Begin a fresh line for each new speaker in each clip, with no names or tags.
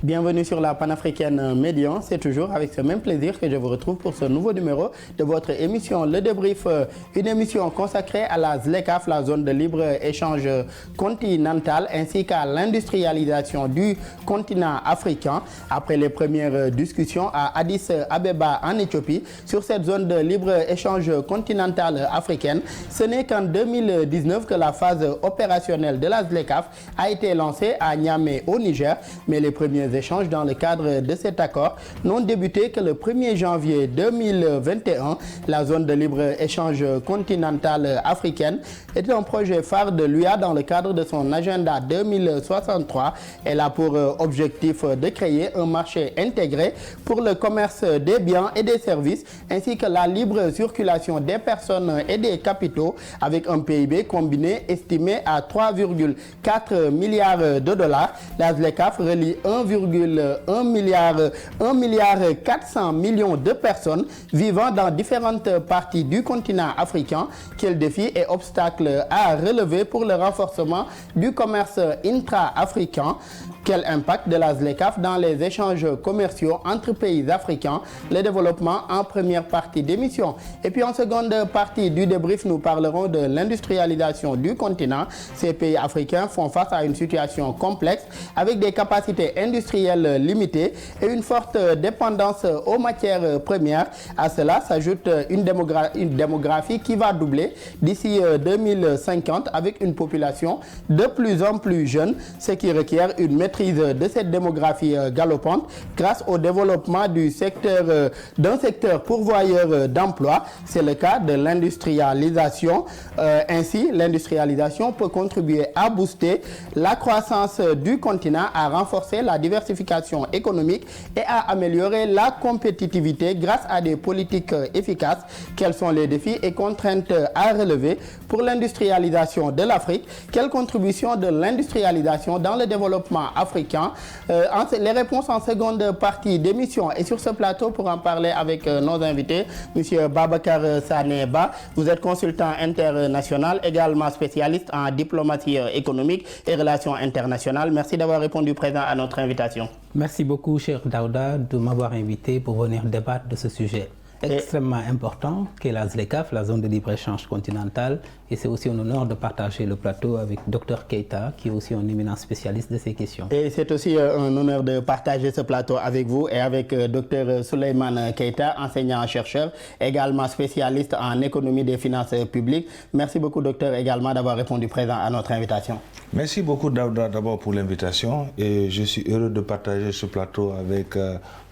Bienvenue sur la panafricaine Médian. C'est toujours avec ce même plaisir que je vous retrouve pour ce nouveau numéro de votre émission Le Débrief, une émission consacrée à la ZLECAf, la zone de libre-échange continentale, ainsi qu'à l'industrialisation du continent africain. Après les premières discussions à Addis Abeba en Éthiopie sur cette zone de libre-échange continentale africaine, ce n'est qu'en 2019 que la phase opérationnelle de la ZLECAf a été lancée à Niamey au Niger, mais les premiers échanges dans le cadre de cet accord n'ont débuté que le 1er janvier 2021. La zone de libre-échange continentale africaine est un projet phare de l'UA dans le cadre de son agenda 2063. Elle a pour objectif de créer un marché intégré pour le commerce des biens et des services, ainsi que la libre circulation des personnes et des capitaux, avec un PIB combiné estimé à 3,4 milliards de dollars. La ZLECAf relie 1,1 milliard 400 millions de personnes vivant dans différentes parties du continent africain. Quels défis et obstacles à relever pour le renforcement du commerce intra-africain? Quel impact de la ZLECAf dans les échanges commerciaux entre pays africains? Le développement en première partie d'émission. Et puis en seconde partie du débrief, nous parlerons de l'industrialisation du continent. Ces pays africains font face à une situation complexe avec des capacités industrielles limitées et une forte dépendance aux matières premières. À cela s'ajoute une démographie qui va doubler d'ici 2050 avec une population de plus en plus jeune, ce qui requiert une maîtrise de cette démographie galopante grâce au développement d'un secteur pourvoyeur d'emplois. C'est le cas de l'industrialisation. Ainsi, l'industrialisation peut contribuer à booster la croissance du continent, à renforcer la diversification économique et à améliorer la compétitivité grâce à des politiques efficaces. Quels sont les défis et contraintes à relever pour l'industrialisation de l'Afrique? Quelle contribution de l'industrialisation dans le développement africain? Les réponses en seconde partie d'émission. Et sur ce plateau, pour en parler avec nos invités, M. Babacar Saneba, vous êtes consultant international, également spécialiste en diplomatie économique et relations internationales. Merci d'avoir répondu présent à notre invitation.
Merci beaucoup, cher Daouda, de m'avoir invité pour venir débattre de ce sujet extrêmement important qu'est la ZLECAf, la zone de libre-échange continentale. Et c'est aussi un honneur de partager le plateau avec Dr Keita, qui est aussi un éminent spécialiste de ces questions.
Et c'est aussi un honneur de partager ce plateau avec vous et avec Dr Souleymane Keita, enseignant-chercheur, également spécialiste en économie des finances publiques. Merci beaucoup, docteur, également d'avoir répondu présent à notre invitation.
Merci beaucoup, Daouda, d'abord pour l'invitation. Et je suis heureux de partager ce plateau avec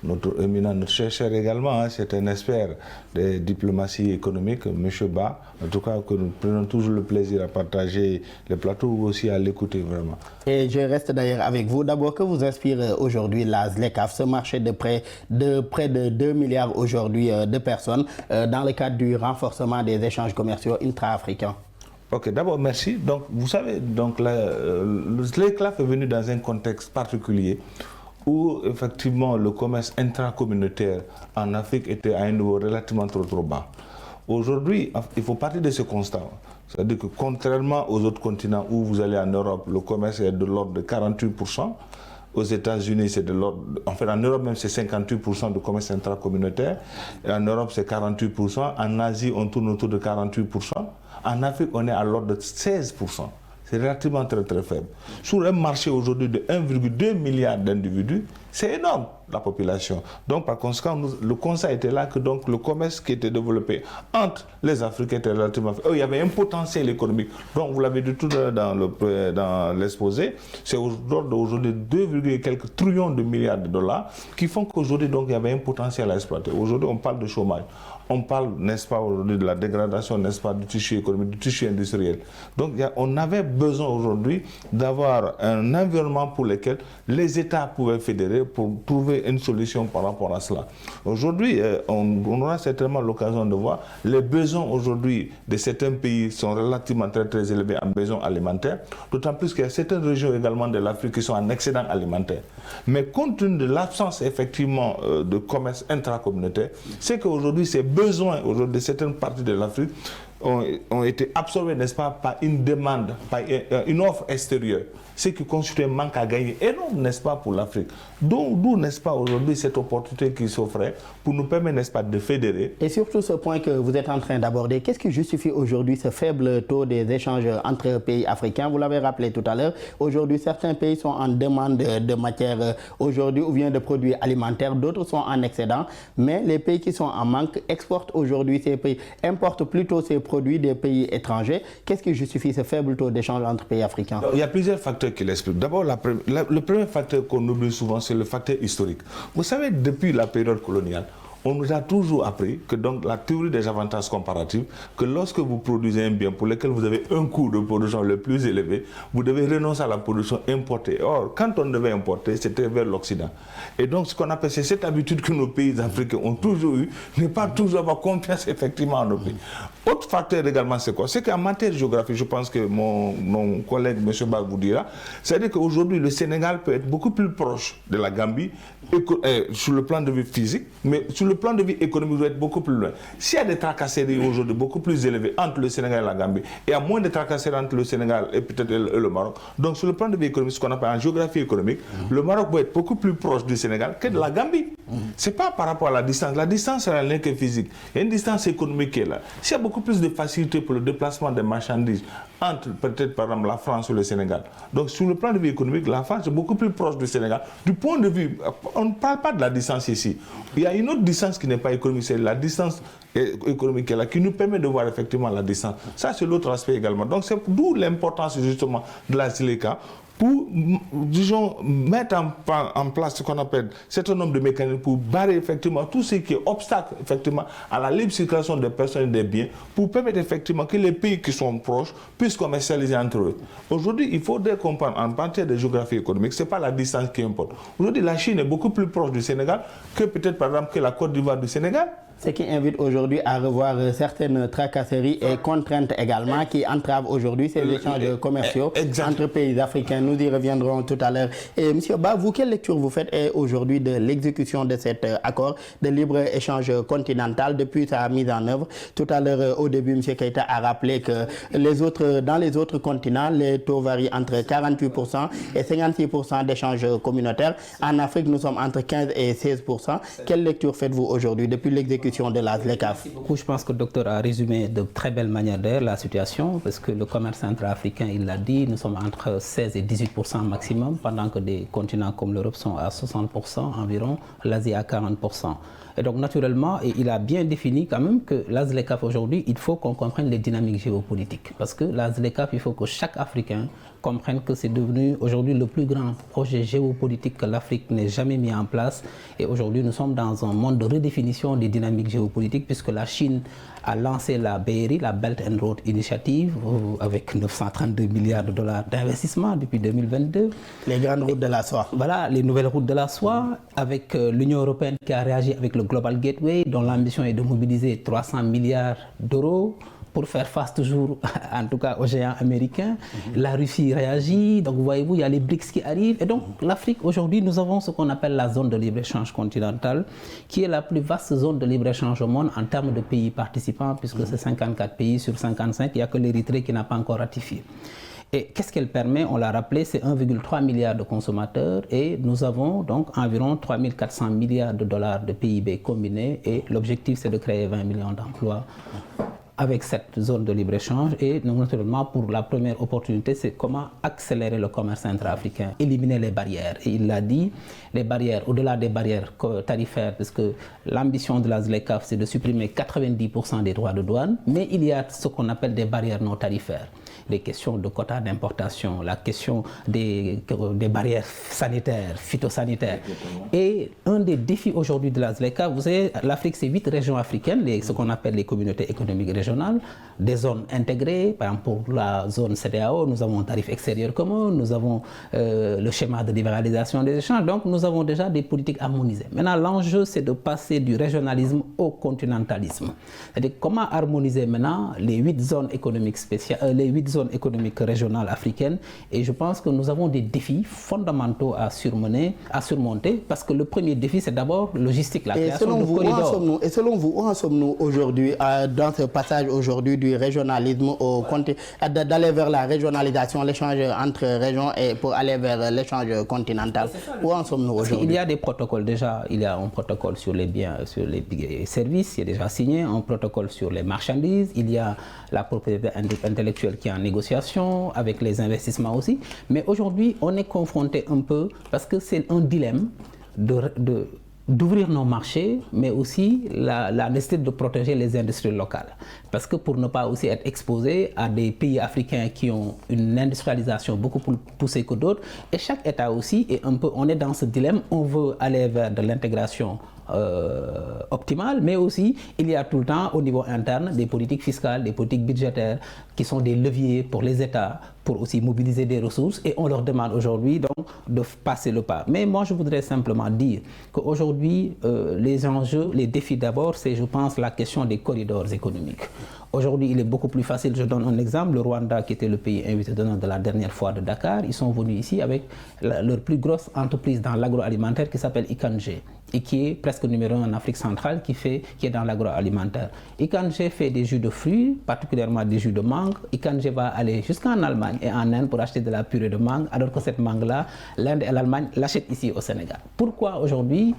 notre éminent, notre chercheur également. C'est un expert de diplomatie économique, M. Ba. En tout cas, que nous prenons toujours le plaisir à partager le plateau ou aussi à l'écouter vraiment.
Et je reste d'ailleurs avec vous. D'abord, que vous inspire aujourd'hui la ZLECAf, ce marché de près de 2 milliards aujourd'hui de personnes dans le cadre du renforcement des échanges commerciaux intra-africains?
Ok, d'abord merci. Donc, vous savez, le ZLECAf est venu dans un contexte particulier où effectivement le commerce intracommunautaire en Afrique était à un niveau relativement trop bas. Aujourd'hui, il faut partir de ce constat. C'est-à-dire que contrairement aux autres continents où vous allez en Europe, le commerce est de l'ordre de 48%. Aux États-Unis, c'est de l'ordre... En fait, en Europe même, c'est 58% de commerce intracommunautaire. Et en Europe, c'est 48%. En Asie, on tourne autour de 48%. En Afrique, on est à l'ordre de 16%. C'est relativement très faible. Sur un marché aujourd'hui de 1,2 milliard d'individus, c'est énorme, la population. Donc, par conséquent, le constat était là que donc, le commerce qui était développé entre les Africains était relativement faible. Il y avait un potentiel économique. Donc, vous l'avez dit tout à l'heure dans l'exposé, c'est aujourd'hui 2, quelques trillions de milliards de dollars qui font qu'aujourd'hui, donc, il y avait un potentiel à exploiter. Aujourd'hui, on parle de chômage. On parle, n'est-ce pas, aujourd'hui de la dégradation, n'est-ce pas, du tissu économique, du tissu industriel. Donc, on avait besoin aujourd'hui d'avoir un environnement pour lequel les États pouvaient fédérer pour trouver une solution par rapport à cela. Aujourd'hui, on aura certainement l'occasion de voir les besoins aujourd'hui de certains pays sont relativement très élevés en besoins alimentaires, d'autant plus qu'il y a certaines régions également de l'Afrique qui sont en excédent alimentaire. Mais compte tenu de l'absence effectivement de commerce intracommunautaire, c'est qu'aujourd'hui ces besoins de certaines parties de l'Afrique ont été absorbés, n'est-ce pas, par une demande, par une offre extérieure, ce qui constitue un manque à gagner énorme, n'est-ce pas, pour l'Afrique. D'où, n'est-ce pas, aujourd'hui, cette opportunité qui s'offrait pour nous permettre, n'est-ce pas, de fédérer.
Et surtout ce point que vous êtes en train d'aborder, qu'est-ce qui justifie aujourd'hui ce faible taux des échanges entre pays africains? Vous l'avez rappelé tout à l'heure, aujourd'hui, certains pays sont en demande de matières aujourd'hui ou bien de produits alimentaires, d'autres sont en excédent, mais les pays qui sont en manque exportent aujourd'hui ces pays, importent plutôt ces produits des pays étrangers. Qu'est-ce qui justifie ce faible taux d'échange entre pays africains?
Il y a plusieurs facteurs qui l'expliquent. D'abord, le premier facteur qu'on oublie souvent, c'est le facteur historique. Vous savez, depuis la période coloniale, on nous a toujours appris que donc la théorie des avantages comparatifs, que lorsque vous produisez un bien pour lequel vous avez un coût de production le plus élevé, vous devez renoncer à la production importée. Or, quand on devait importer, c'était vers l'Occident. Et donc, ce qu'on appelle, c'est cette habitude que nos pays africains ont toujours eu, n'est pas toujours avoir confiance effectivement en nos pays. Autre facteur également, c'est quoi? C'est qu'en matière de géographie, je pense que mon collègue, M. Bag, vous dira, c'est-à-dire qu'aujourd'hui, le Sénégal peut être beaucoup plus proche de la Gambie sur le plan de vue physique, mais sur le plan de vue économique, il doit être beaucoup plus loin. S'il y a des tracasseries aujourd'hui beaucoup plus élevées entre le Sénégal et la Gambie, et il y a moins de tracasseries entre le Sénégal et peut-être le Maroc, donc sur le plan de vue économique, ce qu'on appelle en géographie économique, le Maroc doit être beaucoup plus proche du Sénégal que de la Gambie. Ce n'est pas par rapport à la distance. La distance, c'est rien que physique. Il y a une distance économique qui est là. S'il y a beaucoup plus de facilité pour le déplacement des marchandises entre peut-être par exemple la France ou le Sénégal, donc sur le plan de vue économique, la France est beaucoup plus proche du Sénégal. Du point de vue, on ne parle pas de la distance ici. Il y a une autre distance qui n'est pas économique, c'est la distance économique qui est là, qui nous permet de voir effectivement la distance. Ça, c'est l'autre aspect également. Donc, c'est d'où l'importance justement de la ZLECA pour, disons, mettre en place ce qu'on appelle un certain nombre de mécanismes pour barrer effectivement tout ce qui est obstacle effectivement à la libre circulation des personnes et des biens, pour permettre effectivement que les pays qui sont proches puissent commercialiser entre eux. Aujourd'hui, il faudrait comprendre en matière de géographie économique, ce n'est pas la distance qui importe. Aujourd'hui, la Chine est beaucoup plus proche du Sénégal que peut-être par exemple que la Côte d'Ivoire du Sénégal.
Ce qui invite aujourd'hui à revoir certaines tracasseries et contraintes également qui entravent aujourd'hui ces échanges commerciaux entre pays africains. Nous y reviendrons tout à l'heure. Et M. Ba, vous, quelle lecture vous faites aujourd'hui de l'exécution de cet accord de libre-échange continental depuis sa mise en œuvre? Tout à l'heure, au début, M. Keïta a rappelé que dans les autres continents, les taux varient entre 48% et 56% d'échanges communautaires. En Afrique, nous sommes entre 15 et 16%. Quelle lecture faites-vous aujourd'hui depuis l'exécution de la ZLECAf?
Je pense que le docteur a résumé de très belle manière d'ailleurs la situation, parce que le commerce intra-africain, il l'a dit, nous sommes entre 16 et 18% maximum, pendant que des continents comme l'Europe sont à 60% environ, l'Asie à 40%. Et donc naturellement, il a bien défini quand même que la ZLECAf aujourd'hui, il faut qu'on comprenne les dynamiques géopolitiques. Parce que la ZLECAf, il faut que chaque Africain comprenne que c'est devenu aujourd'hui le plus grand projet géopolitique que l'Afrique n'ait jamais mis en place. Et aujourd'hui, nous sommes dans un monde de redéfinition des dynamiques géopolitiques, puisque la Chine a lancé la BRI, la Belt and Road Initiative, avec 932 milliards de dollars d'investissement depuis 2022.
Les grandes routes de la soie.
Voilà, les nouvelles routes de la soie, avec l'Union européenne qui a réagi avec le Global Gateway, dont l'ambition est de mobiliser 300 milliards d'euros pour faire face toujours, en tout cas, aux géants américains. La Russie réagit, donc voyez-vous, il y a les BRICS qui arrivent. Et donc, l'Afrique, aujourd'hui, nous avons ce qu'on appelle la zone de libre-échange continentale, qui est la plus vaste zone de libre-échange au monde en termes de pays participants, puisque c'est 54 pays sur 55, il n'y a que l'Érythrée qui n'a pas encore ratifié. Et qu'est-ce qu'elle permet? On l'a rappelé, c'est 1,3 milliard de consommateurs et nous avons donc environ 3 400 milliards de dollars de PIB combinés et l'objectif c'est de créer 20 millions d'emplois avec cette zone de libre-échange. Et naturellement, pour la première opportunité, c'est comment accélérer le commerce intra-africain, éliminer les barrières. Et il l'a dit, les barrières, au-delà des barrières tarifaires, parce que l'ambition de la ZLECAf, c'est de supprimer 90% des droits de douane, mais il y a ce qu'on appelle des barrières non tarifaires. Les questions de quotas d'importation, la question des barrières sanitaires, phytosanitaires. Et un des défis aujourd'hui de la ZLECAf, vous savez, l'Afrique, c'est 8 régions africaines, ce qu'on appelle les communautés économiques régionales, des zones intégrées. Par exemple, pour la zone CEDEAO, nous avons un tarif extérieur commun, nous avons le schéma de libéralisation des échanges, donc nous avons déjà des politiques harmonisées. Maintenant, l'enjeu, c'est de passer du régionalisme au continentalisme. C'est-à-dire comment harmoniser maintenant les 8 zones économiques spéciales, les 8 zones économiques régionales africaines, et je pense que nous avons des défis fondamentaux à surmonter, parce que le premier défi, c'est d'abord logistique, la création de corridors.
Et selon vous, où en sommes-nous aujourd'hui dans ce passage passage aujourd'hui du régionalisme d'aller vers la régionalisation, l'échange entre régions et pour aller vers l'échange continental. Où en sommes-nous aujourd'hui?
Il y a des protocoles déjà. Il y a un protocole sur les biens, sur les services, qui est déjà signé, un protocole sur les marchandises. Il y a la propriété intellectuelle qui est en négociation, avec les investissements aussi. Mais aujourd'hui, on est confronté un peu, parce que c'est un dilemme d'ouvrir nos marchés, mais aussi la nécessité de protéger les industries locales. Parce que pour ne pas aussi être exposé à des pays africains qui ont une industrialisation beaucoup plus poussée que d'autres, et chaque État aussi est un peu, on est dans ce dilemme, on veut aller vers de l'intégration optimale, mais aussi il y a tout le temps au niveau interne des politiques fiscales, des politiques budgétaires qui sont des leviers pour les États pour aussi mobiliser des ressources, et on leur demande aujourd'hui donc de passer le pas. Mais moi je voudrais simplement dire qu'aujourd'hui les enjeux, les défis d'abord, c'est je pense la question des corridors économiques. Aujourd'hui, il est beaucoup plus facile. Je donne un exemple. Le Rwanda, qui était le pays invité d'honneur de la dernière fois de Dakar, ils sont venus ici avec leur plus grosse entreprise dans l'agroalimentaire qui s'appelle Ikanje et qui est presque numéro 1 en Afrique centrale, qui est dans l'agroalimentaire. Ikanje fait des jus de fruits, particulièrement des jus de mangue. Ikanje va aller jusqu'en Allemagne et en Inde pour acheter de la purée de mangue, alors que cette mangue-là, l'Inde et l'Allemagne l'achètent ici au Sénégal. Pourquoi aujourd'hui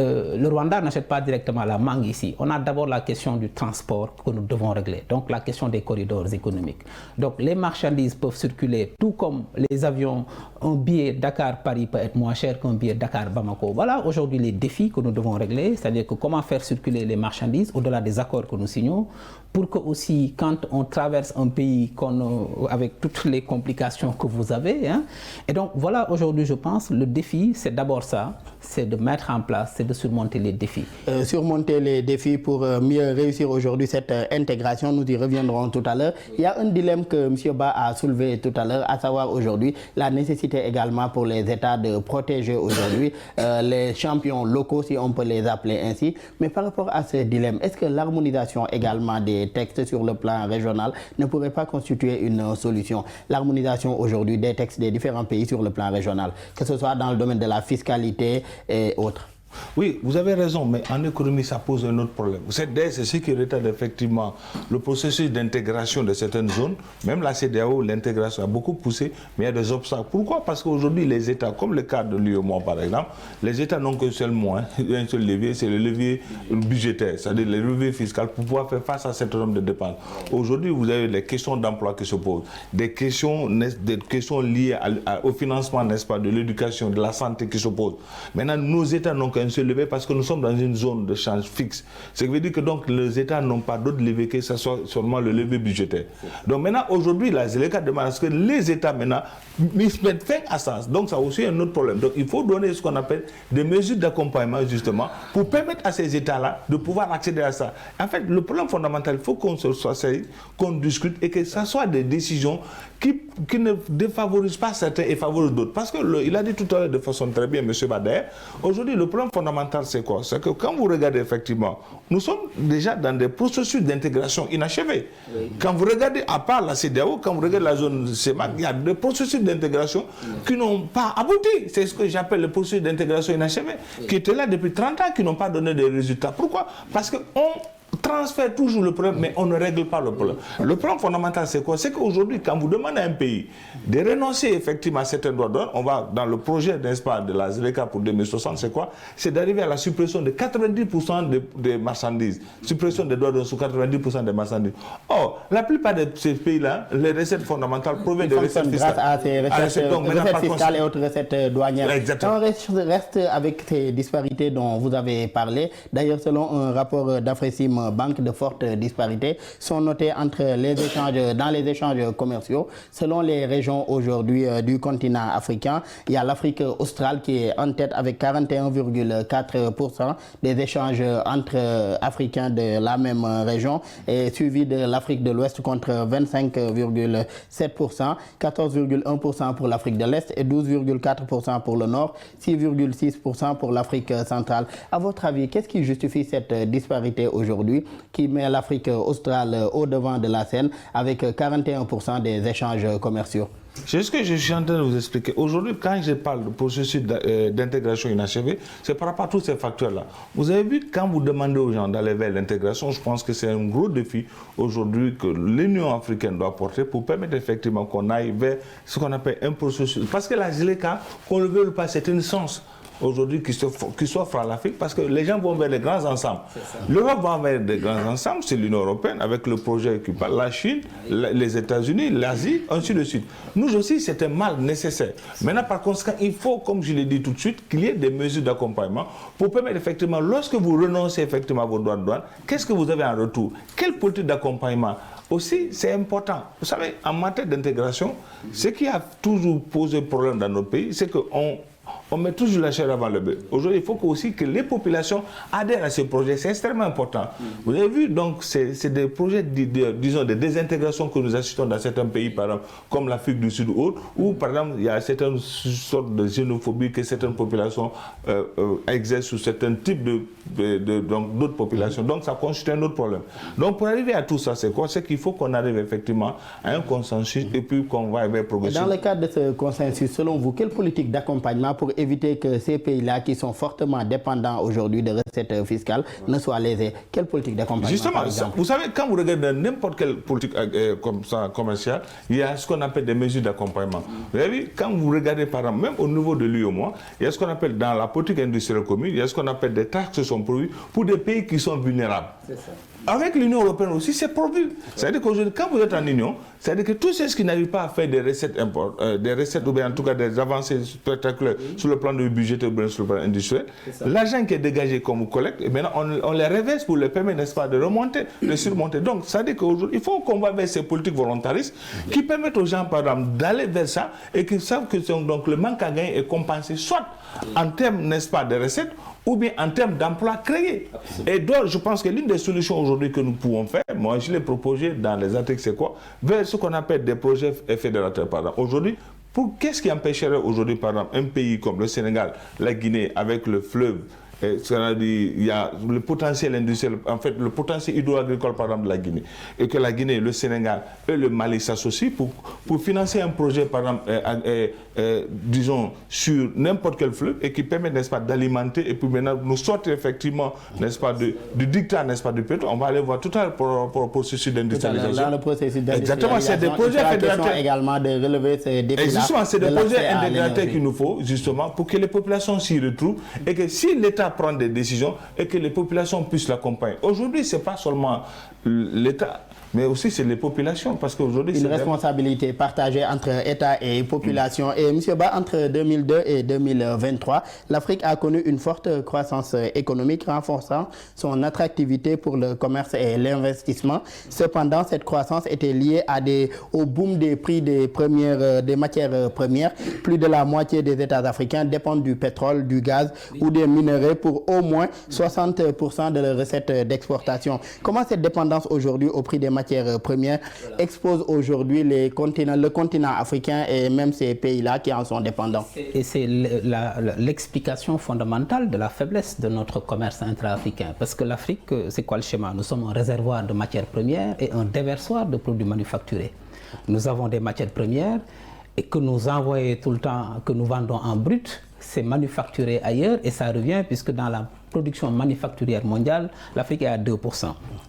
le Rwanda n'achète pas directement la mangue ici? On a d'abord la question du transport que nous devons régler, donc la question des corridors économiques. Donc les marchandises peuvent circuler, tout comme les avions. Un billet Dakar-Paris peut être moins cher qu'un billet Dakar-Bamako. Voilà aujourd'hui les défis que nous devons régler, c'est-à-dire que comment faire circuler les marchandises au-delà des accords que nous signons, pour que aussi quand on traverse un pays avec toutes les complications que vous avez, hein, et donc voilà aujourd'hui je pense le défi c'est d'abord ça, c'est de mettre en place, c'est de surmonter les défis.
Surmonter les défis pour mieux réussir aujourd'hui cette intégration, nous y reviendrons tout à l'heure. Il y a un dilemme que M. Ba a soulevé tout à l'heure, à savoir aujourd'hui la nécessité également pour les États de protéger aujourd'hui les champions locaux, si on peut les appeler ainsi. Mais par rapport à ce dilemme, est-ce que l'harmonisation également des textes sur le plan régional ne pourrait pas constituer une solution? L'harmonisation aujourd'hui des textes des différents pays sur le plan régional, que ce soit dans le domaine de la fiscalité et autres.
Oui, vous avez raison, mais en économie, ça pose un autre problème. C'est ce qui retarde effectivement le processus d'intégration de certaines zones. Même la CEDEAO, l'intégration a beaucoup poussé, mais il y a des obstacles. Pourquoi? Parce qu'aujourd'hui, les États, comme le cas de l'UEMOA par exemple, les États n'ont qu'un seul moyen, un seul levier, c'est le levier budgétaire, c'est-à-dire le levier fiscal pour pouvoir faire face à un certain nombre de dépenses. Aujourd'hui, vous avez les questions d'emploi qui se posent, des questions liées au financement, n'est-ce pas, de l'éducation, de la santé qui se posent. Maintenant, nos États n'ont qu'un seul levier parce que nous sommes dans une zone de change fixe. Ce qui veut dire que donc les États n'ont pas d'autre levier que ce soit seulement le levier budgétaire. Donc maintenant, aujourd'hui, la ZLECA demande à ce que les États maintenant mettent fin à ça. Donc ça a aussi un autre problème. Donc il faut donner ce qu'on appelle des mesures d'accompagnement justement pour permettre à ces États-là de pouvoir accéder à ça. En fait, le problème fondamental, il faut qu'on se soit sérieux, qu'on discute et que ce soit des décisions qui ne défavorisent pas certains et favorisent d'autres. Parce qu'il a dit tout à l'heure de façon très bien, M. Bader, aujourd'hui, le problème fondamental, c'est quoi? C'est que quand vous regardez effectivement, nous sommes déjà dans des processus d'intégration inachevés. Oui. Quand vous regardez, à part la CEDEAO, quand vous regardez la zone CEMAC, il y a des processus d'intégration qui n'ont pas abouti. C'est ce que j'appelle le processus d'intégration inachevé, qui étaient là depuis 30 ans, qui n'ont pas donné de résultats. Pourquoi? Parce qu'on transfère toujours le problème, mais on ne règle pas le problème. Le problème fondamental, c'est quoi? C'est qu'aujourd'hui, quand vous demandez à un pays de renoncer effectivement à certains droits d'homme, on va dans le projet, n'est-ce pas, de la ZLECA pour 2060, c'est quoi? C'est d'arriver à la suppression de 90% des marchandises. Suppression des droits d'homme sur 90% des marchandises. Or, la plupart de ces pays-là, les recettes fondamentales proviennent de recettes fiscales.
Grâce à ces recettes fiscales et autres recettes douanières.
Exactement.
On reste avec ces disparités dont vous avez parlé. D'ailleurs, selon un rapport d'Afrisim Banque, de fortes disparités sont notées entre les échanges, dans les échanges commerciaux. Selon les régions aujourd'hui du continent africain, il y a l'Afrique australe qui est en tête avec 41,4% des échanges entre Africains de la même région, et suivi de l'Afrique de l'Ouest contre 25,7%, 14,1% pour l'Afrique de l'Est et 12,4% pour le Nord, 6,6% pour l'Afrique centrale. À votre avis, qu'est-ce qui justifie cette disparité aujourd'hui qui met l'Afrique australe au devant de la scène avec 41% des échanges commerciaux?
C'est ce que je suis en train de vous expliquer. Aujourd'hui, quand je parle de processus d'intégration inachevé, c'est par rapport à tous ces facteurs-là. Vous avez vu, quand vous demandez aux gens d'aller vers l'intégration, je pense que c'est un gros défi aujourd'hui que l'Union africaine doit porter pour permettre effectivement qu'on aille vers ce qu'on appelle un processus. Parce que la ZLECA, qu'on le veuille ou pas, c'est une chance aujourd'hui qui s'offre à l'Afrique parce que les gens vont vers les grands ensembles. L'Europe va vers des grands ensembles, c'est l'Union européenne avec le projet qui parle, la Chine, les États-Unis, l'Asie, ainsi de suite. Nous aussi, c'est un mal nécessaire. Maintenant, par conséquent, il faut, comme je l'ai dit tout de suite, qu'il y ait des mesures d'accompagnement pour permettre effectivement, lorsque vous renoncez effectivement à vos droits de douane, qu'est-ce que vous avez en retour? Quelle politique d'accompagnement? Aussi, c'est important. Vous savez, en matière d'intégration, ce qui a toujours posé problème dans notre pays, c'est qu'on met toujours la chair avant le bœuf. Aujourd'hui, il faut aussi que les populations adhèrent à ces projets. C'est extrêmement important. Vous avez vu, donc, c'est des projets, disons, de désintégration que nous assistons dans certains pays, par exemple, comme l'Afrique du Sud ou autres, où, par exemple, il y a certaines sortes de xénophobie que certaines populations exercent sur certains types d'autres populations. Donc, ça constitue un autre problème. Donc, pour arriver à tout ça, c'est quoi? C'est qu'il faut qu'on arrive effectivement à un consensus et puis qu'on va vers progresser.
Dans le cadre de ce consensus, selon vous, quelle politique d'accompagnement pour éviter que ces pays-là, qui sont fortement dépendants aujourd'hui de recettes fiscales, ne soient lésés? Quelle politique d'accompagnement?
Justement, vous savez, quand vous regardez n'importe quelle politique comme ça, commerciale, il y a ce qu'on appelle des mesures d'accompagnement. Vous avez vu, quand vous regardez par exemple, même au niveau de l'UEMOA, il y a ce qu'on appelle dans la politique industrielle commune, il y a ce qu'on appelle des taxes qui sont prévues pour des pays qui sont vulnérables. C'est ça. Avec l'Union européenne aussi, c'est prévu. C'est-à-dire qu'aujourd'hui, quand vous êtes en Union, c'est-à-dire que tous ceux qui n'arrivent pas à faire des recettes ou bien en tout cas des avancées spectaculaires sur le plan du budget ou bien sur le plan industriel, l'argent qui est dégagé comme collecte, et maintenant on les reverse pour les permettre, n'est-ce pas, de remonter, de surmonter. Donc, c'est-à-dire qu'aujourd'hui, il faut qu'on va vers ces politiques volontaristes qui permettent aux gens, par exemple, d'aller vers ça et qui savent que donc, le manque à gagner est compensé, soit en termes, n'est-ce pas, de recettes, ou bien en termes d'emplois créés. Et donc, je pense que l'une des solutions aujourd'hui que nous pouvons faire, moi je l'ai proposé dans les articles, c'est quoi? Vers ce qu'on appelle des projets fédérateurs. Par exemple, aujourd'hui, qu'est-ce qui empêcherait aujourd'hui, par exemple, un pays comme le Sénégal, la Guinée, avec le fleuve, il y a le potentiel industriel, en fait, le potentiel hydro-agricole, par exemple, de la Guinée. Et que la Guinée, le Sénégal et le Mali s'associent pour financer un projet, par exemple, disons, sur n'importe quel fleuve et qui permet, n'est-ce pas, d'alimenter et puis maintenant nous sortir effectivement, n'est-ce pas, du dictat, n'est-ce pas, du pétrole. On va aller voir tout à l'heure pour le processus d'industrialisation.
Dans le processus d'industrialisation.
Exactement, c'est des projets fédérateurs.
Également de relever ces défis-là.
Exactement, c'est des projets intégrateurs qu'il nous faut, justement, pour que les populations s'y retrouvent et que si l'État prend des décisions et que les populations puissent l'accompagner. Aujourd'hui, ce n'est pas seulement l'État, mais aussi c'est les populations, parce qu'aujourd'hui
une responsabilité partagée entre État et population. Et M. Ba, entre 2002 et 2023, l'Afrique a connu une forte croissance économique, renforçant son attractivité pour le commerce et l'investissement. Cependant, cette croissance était liée au boom des prix des matières premières. Plus de la moitié des États africains dépendent du pétrole, du gaz ou des minerais pour au moins 60% de leurs recettes d'exportation. Comment cette dépendance aujourd'hui au prix des matières premières expose aujourd'hui le continent africain et même ces pays-là qui en sont dépendants?
Et c'est l'explication fondamentale de la faiblesse de notre commerce intra-africain. Parce que l'Afrique, c'est quoi le schéma? Nous sommes un réservoir de matières premières et un déversoir de produits manufacturés. Nous avons des matières premières et que nous envoyons tout le temps, que nous vendons en brut, c'est manufacturé ailleurs et ça revient puisque dans la production manufacturière mondiale, l'Afrique est à 2%.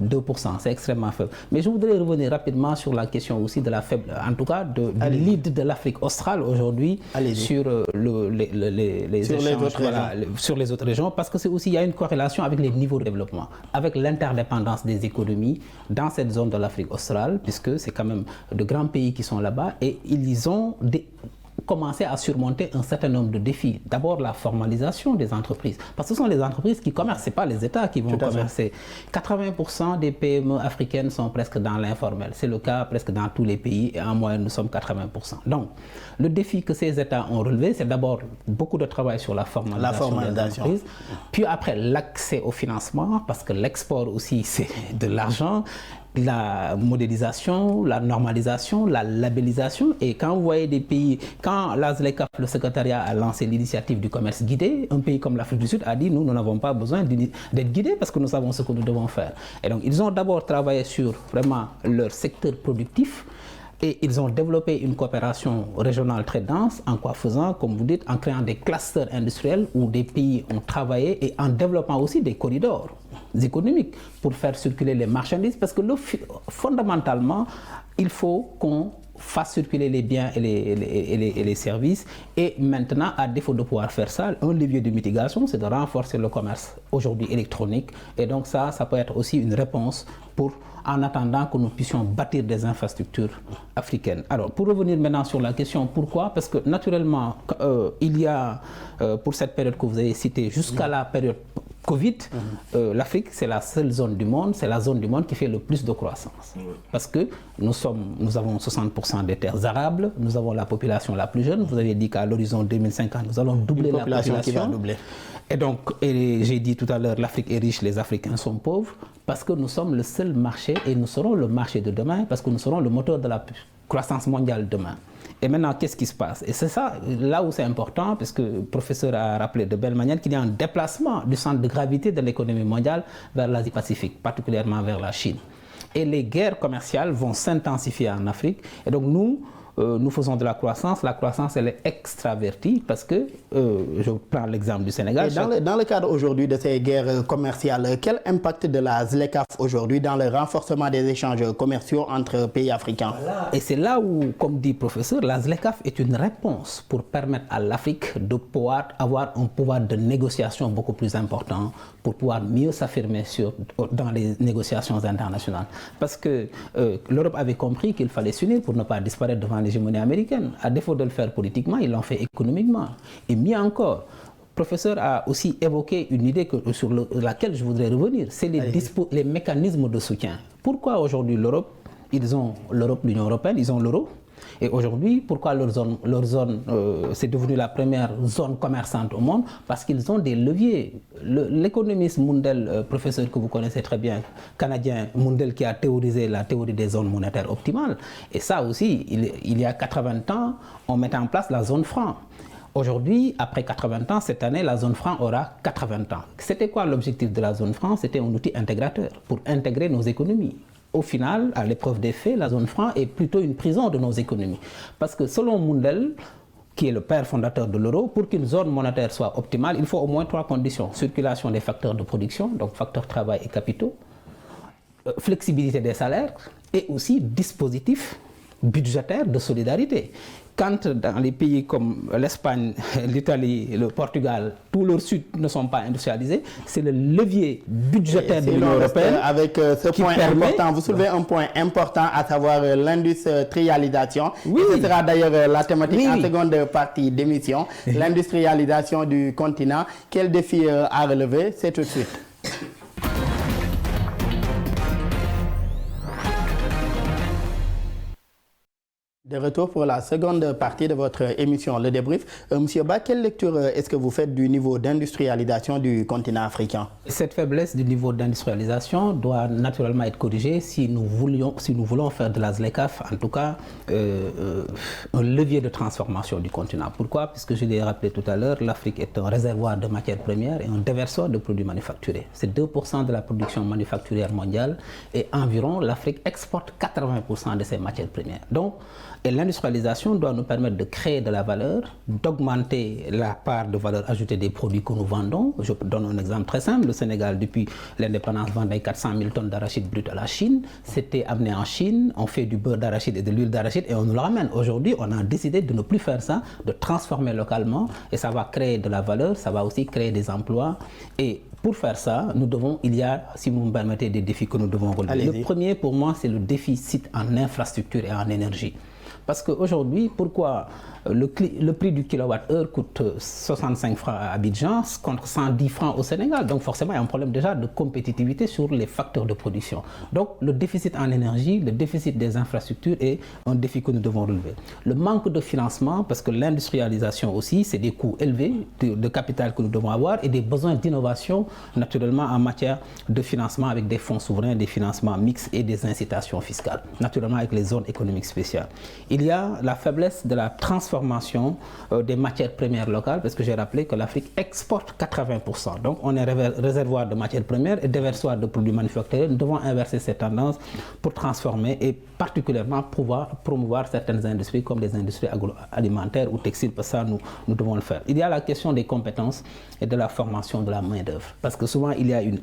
2%, c'est extrêmement faible. Mais je voudrais revenir rapidement sur la question aussi de la faible, en tout cas du lead de l'Afrique australe aujourd'hui sur sur les autres régions, parce que c'est aussi, il y a une corrélation avec les niveaux de développement, avec l'interdépendance des économies dans cette zone de l'Afrique australe, puisque c'est quand même de grands pays qui sont là-bas et ils ont commencer à surmonter un certain nombre de défis. D'abord, la formalisation des entreprises. Parce que ce sont les entreprises qui commercent, ce n'est pas les États qui vont commercer. 80% des PME africaines sont presque dans l'informel. C'est le cas presque dans tous les pays et en moyenne, nous sommes 80%. Donc, le défi que ces États ont relevé, c'est d'abord beaucoup de travail sur la formalisation des entreprises. Puis après, l'accès au financement, parce que l'export aussi, c'est de l'argent. La modélisation, la normalisation, la labellisation. Et quand vous voyez des pays, quand la ZLECAf, le secrétariat, a lancé l'initiative du commerce guidé, un pays comme l'Afrique du Sud a dit nous n'avons pas besoin d'être guidés parce que nous savons ce que nous devons faire. Et donc ils ont d'abord travaillé sur vraiment leur secteur productif Et ils ont développé une coopération régionale très dense, en quoi faisant, comme vous dites, en créant des clusters industriels où des pays ont travaillé et en développant aussi des corridors économiques pour faire circuler les marchandises. Parce que fondamentalement, il faut qu'on fasse circuler les biens et les services. Et maintenant, à défaut de pouvoir faire ça, un levier de mitigation, c'est de renforcer le commerce aujourd'hui électronique. Et donc ça peut être aussi une réponse en attendant que nous puissions bâtir des infrastructures africaines. Alors, pour revenir maintenant sur la question, pourquoi? Parce que naturellement, il y a, pour cette période que vous avez citée, jusqu'à la période Covid, l'Afrique, c'est la seule zone du monde, c'est la zone du monde qui fait le plus de croissance. Parce que nous avons 60% des terres arables, nous avons la population la plus jeune. Vous avez dit qu'à l'horizon 2050, nous allons doubler la population. Qui va doubler. Et donc, j'ai dit tout à l'heure, l'Afrique est riche, les Africains sont pauvres, parce que nous sommes le seul marché et nous serons le marché de demain, parce que nous serons le moteur de la croissance mondiale demain. Et maintenant, qu'est-ce qui se passe? Et c'est ça, là où c'est important, parce que le professeur a rappelé de belle manière qu'il y a un déplacement du centre de gravité de l'économie mondiale vers l'Asie-Pacifique, particulièrement vers la Chine. Et les guerres commerciales vont s'intensifier en Afrique. Et donc nous faisons de la croissance. La croissance, elle est extravertie parce que, je prends l'exemple du Sénégal.
Et dans le cadre aujourd'hui de ces guerres commerciales, quel impact de la ZLECAf aujourd'hui dans le renforcement des échanges commerciaux entre pays africains?
Voilà. Et c'est là où, comme dit le professeur, la ZLECAf est une réponse pour permettre à l'Afrique de pouvoir avoir un pouvoir de négociation beaucoup plus important, pour pouvoir mieux s'affirmer dans les négociations internationales. Parce que l'Europe avait compris qu'il fallait s'unir pour ne pas disparaître devant l'hégémonie américaine. À défaut de le faire politiquement, ils l'ont fait économiquement. Et mieux encore, le professeur a aussi évoqué une idée sur laquelle je voudrais revenir, c'est les mécanismes de soutien. Pourquoi aujourd'hui l'Europe, l'Union européenne, ils ont l'euro? Et aujourd'hui, pourquoi leur zone c'est devenu la première zone commerçante au monde? Parce qu'ils ont des leviers. L'économiste Mundell, professeur que vous connaissez très bien, canadien, Mundell, qui a théorisé la théorie des zones monétaires optimales. Et ça aussi, il y a 80 ans, on mettait en place la zone franc. Aujourd'hui, après 80 ans, cette année, la zone franc aura 80 ans. C'était quoi l'objectif de la zone franc? C'était un outil intégrateur pour intégrer nos économies. Au final, à l'épreuve des faits, la zone franc est plutôt une prison de nos économies. Parce que selon Mundell, qui est le père fondateur de l'euro, pour qu'une zone monétaire soit optimale, il faut au moins 3 conditions. Circulation des facteurs de production, donc facteurs travail et capitaux, flexibilité des salaires et aussi dispositif budgétaire de solidarité. Quand dans les pays comme l'Espagne, l'Italie, le Portugal, tout leur sud ne sont pas industrialisés, c'est le levier budgétaire de l'Union européenne.
Avec ce point important, vous soulevez un point important, à savoir l'industrialisation.
Oui.
Ce sera d'ailleurs la thématique en seconde partie d'émission. L'industrialisation du continent. Quel défi à relever? C'est tout de suite. De retour pour la seconde partie de votre émission, le débrief. Monsieur Ba, quelle lecture est-ce que vous faites du niveau d'industrialisation du continent africain?
Cette faiblesse du niveau d'industrialisation doit naturellement être corrigée si nous voulons faire de la ZLECAf, en tout cas, un levier de transformation du continent. Pourquoi? Puisque je l'ai rappelé tout à l'heure, l'Afrique est un réservoir de matières premières et un déversoir de produits manufacturés. C'est 2% de la production manufacturière mondiale et environ l'Afrique exporte 80% de ses matières premières. Donc, et l'industrialisation doit nous permettre de créer de la valeur, d'augmenter la part de valeur ajoutée des produits que nous vendons. Je donne un exemple très simple. Le Sénégal, depuis l'indépendance, vendait 400 000 tonnes d'arachide brut à la Chine. C'était amené en Chine. On fait du beurre d'arachide et de l'huile d'arachide et on nous le ramène. Aujourd'hui, on a décidé de ne plus faire ça, de transformer localement. Et ça va créer de la valeur, ça va aussi créer des emplois. Et pour faire ça, il y a, si vous me permettez, des défis que nous devons relever. Le premier, pour moi, c'est le déficit en infrastructure et en énergie. Parce qu'aujourd'hui, pourquoi le prix du kilowattheure coûte 65 francs à Abidjan contre 110 francs au Sénégal? Donc forcément, il y a un problème déjà de compétitivité sur les facteurs de production. Donc le déficit en énergie, le déficit des infrastructures est un défi que nous devons relever. Le manque de financement, parce que l'industrialisation aussi, c'est des coûts élevés de capital que nous devons avoir et des besoins d'innovation, naturellement, en matière de financement avec des fonds souverains, des financements mixtes et des incitations fiscales, naturellement avec les zones économiques spéciales. Il il y a la faiblesse de la transformation des matières premières locales, parce que j'ai rappelé que l'Afrique exporte 80%. Donc on est réservoir de matières premières et déversoir de produits manufacturés. Nous devons inverser cette tendance pour transformer et particulièrement pouvoir promouvoir certaines industries comme les industries agroalimentaires ou textiles, parce que ça nous devons le faire. Il y a la question des compétences et de la formation de la main-d'œuvre, parce que souvent il y a une